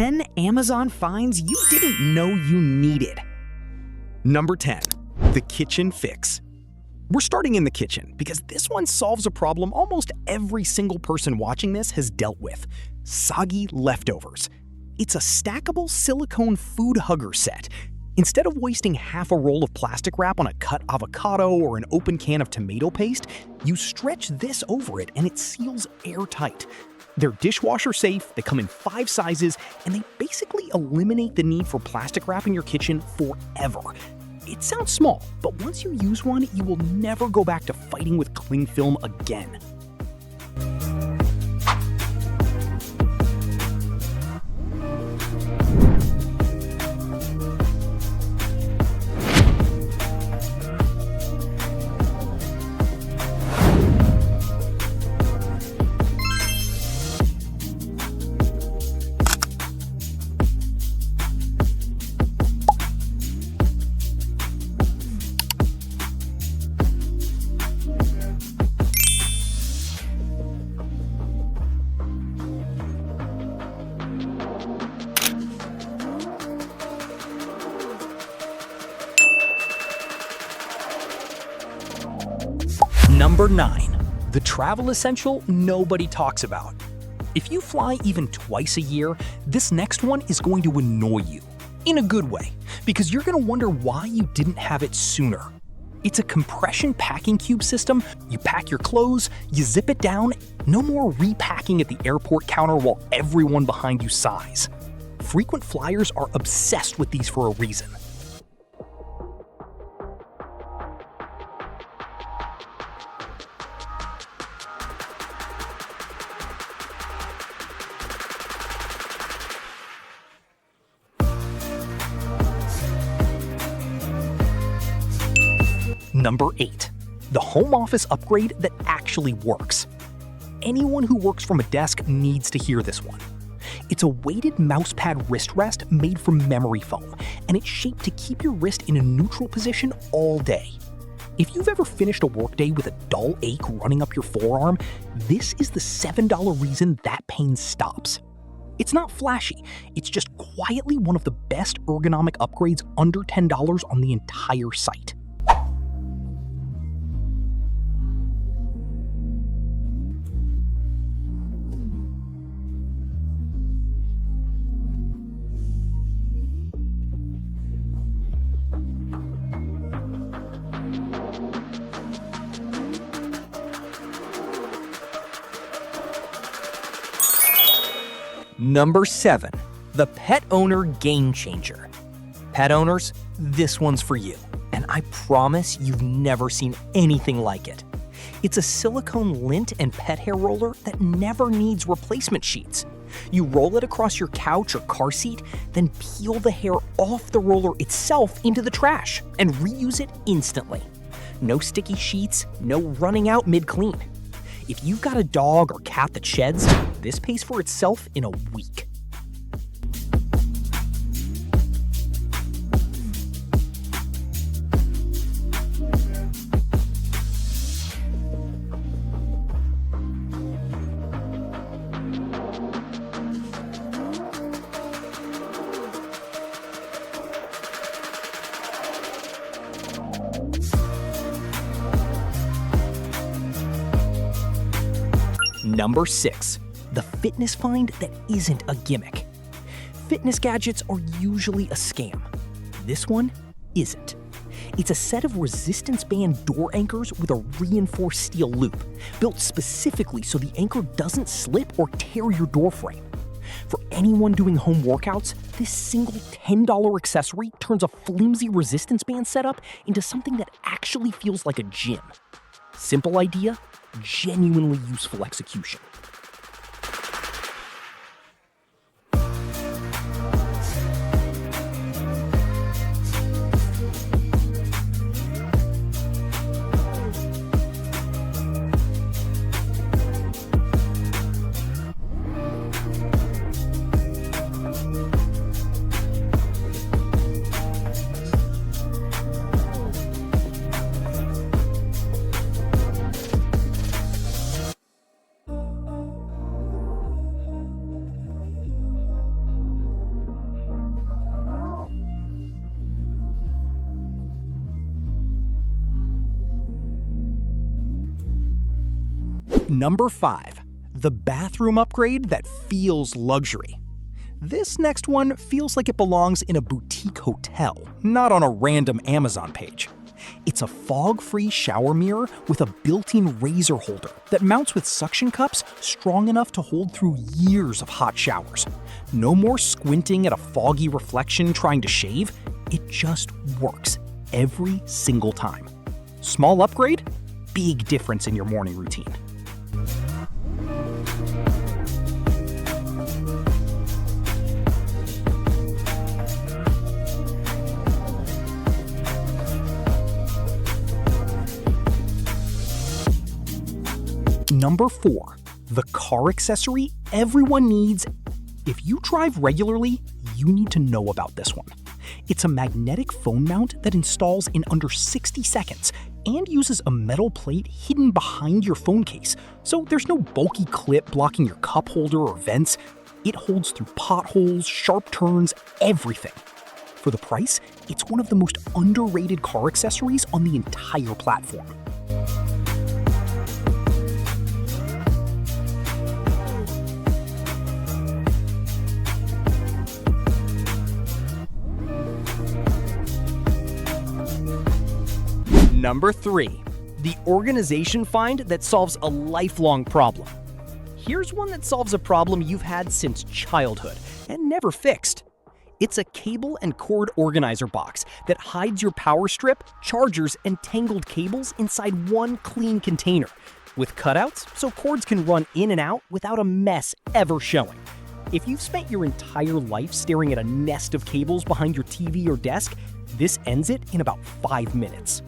10 Amazon finds you didn't know you needed. Number 10. The kitchen fix. We're starting in the kitchen because this one solves a problem almost every single person watching this has dealt with: soggy leftovers. It's a stackable silicone food hugger set. Instead of wasting half a roll of plastic wrap on a cut avocado or an open can of tomato paste, you stretch this over it and it seals airtight. They're dishwasher safe, they come in 5 sizes, and they basically eliminate the need for plastic wrap in your kitchen forever. It sounds small, but once you use one, you will never go back to fighting with cling film again. Number 9. The travel essential nobody talks about. If you fly even twice a year, this next one is going to annoy you. In a good way, because you're going to wonder why you didn't have it sooner. It's a compression packing cube system. You pack your clothes, you zip it down, no more repacking at the airport counter while everyone behind you sighs. Frequent flyers are obsessed with these for a reason. Number 8. The home office upgrade that actually works. Anyone who works from a desk needs to hear this one. It's a weighted mousepad wrist rest made from memory foam, and it's shaped to keep your wrist in a neutral position all day. If you've ever finished a workday with a dull ache running up your forearm, this is the $7 reason that pain stops. It's not flashy, it's just quietly one of the best ergonomic upgrades under $10 on the entire site. Number 7. The Pet Owner Game Changer. Pet owners, this one's for you, and I promise you've never seen anything like it. It's a silicone lint and pet hair roller that never needs replacement sheets. You roll it across your couch or car seat, then peel the hair off the roller itself into the trash and reuse it instantly. No sticky sheets, no running out mid-clean. If you've got a dog or cat that sheds, this pays for itself in a week. Number 6. The fitness find that isn't a gimmick. Fitness gadgets are usually a scam. This one isn't. It's a set of resistance band door anchors with a reinforced steel loop, built specifically so the anchor doesn't slip or tear your door frame. For anyone doing home workouts, this single $10 accessory turns a flimsy resistance band setup into something that actually feels like a gym. Simple idea, genuinely useful execution. Number 5. The bathroom upgrade that feels luxury. This next one feels like it belongs in a boutique hotel, not on a random Amazon page. It's a fog-free shower mirror with a built-in razor holder that mounts with suction cups strong enough to hold through years of hot showers. No more squinting at a foggy reflection trying to shave. It just works every single time. Small upgrade, big difference in your morning routine. Number 4. The car accessory everyone needs. If you drive regularly, you need to know about this one. It's a magnetic phone mount that installs in under 60 seconds and uses a metal plate hidden behind your phone case, so there's no bulky clip blocking your cup holder or vents. It holds through potholes, sharp turns, everything. For the price, it's one of the most underrated car accessories on the entire platform. Number 3. The organization find that solves a lifelong problem. Here's one that solves a problem you've had since childhood and never fixed. It's a cable and cord organizer box that hides your power strip, chargers, and tangled cables inside one clean container, with cutouts so cords can run in and out without a mess ever showing. If you've spent your entire life staring at a nest of cables behind your TV or desk, this ends it in about 5 minutes.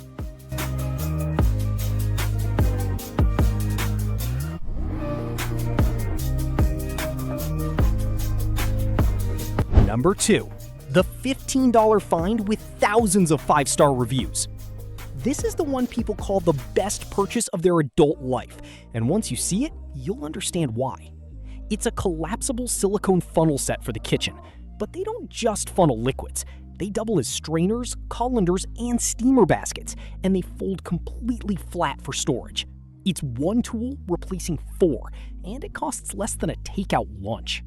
Number 2. The $15 find with thousands of 5-star reviews. This is the one people call the best purchase of their adult life, and once you see it, you'll understand why. It's a collapsible silicone funnel set for the kitchen, but they don't just funnel liquids. They double as strainers, colanders, and steamer baskets, and they fold completely flat for storage. It's one tool replacing 4, and it costs less than a takeout lunch.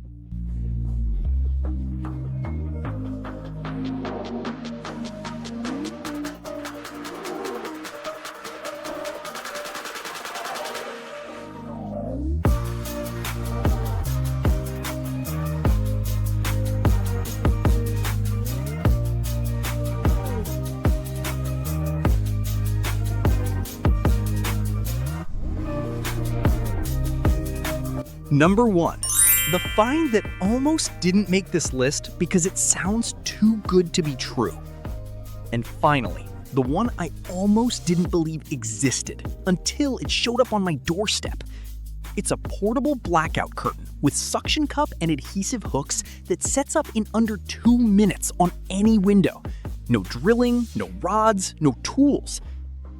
Number 1. The find that almost didn't make this list because it sounds too good to be true. And finally, the one I almost didn't believe existed until it showed up on my doorstep. It's a portable blackout curtain with suction cup and adhesive hooks that sets up in under 2 minutes on any window. No drilling, no rods, no tools.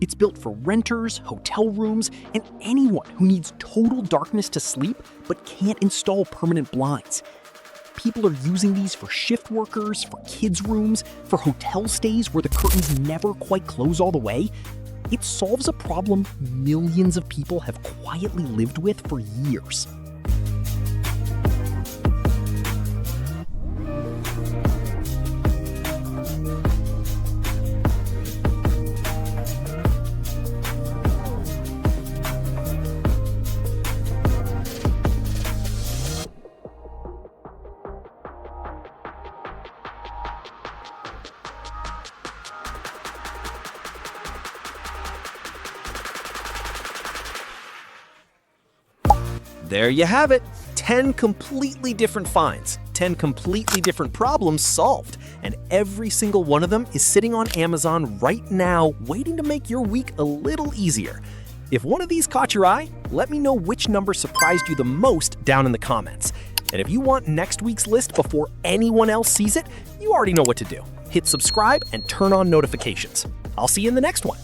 It's built for renters, hotel rooms, and anyone who needs total darkness to sleep but can't install permanent blinds. People are using these for shift workers, for kids' rooms, for hotel stays where the curtains never quite close all the way. It solves a problem millions of people have quietly lived with for years. There you have it. 10 completely different finds, 10 completely different problems solved, and every single one of them is sitting on Amazon right now, waiting to make your week a little easier. If one of these caught your eye, let me know which number surprised you the most down in the comments. And if you want next week's list before anyone else sees it, you already know what to do. Hit subscribe and turn on notifications. I'll see you in the next one.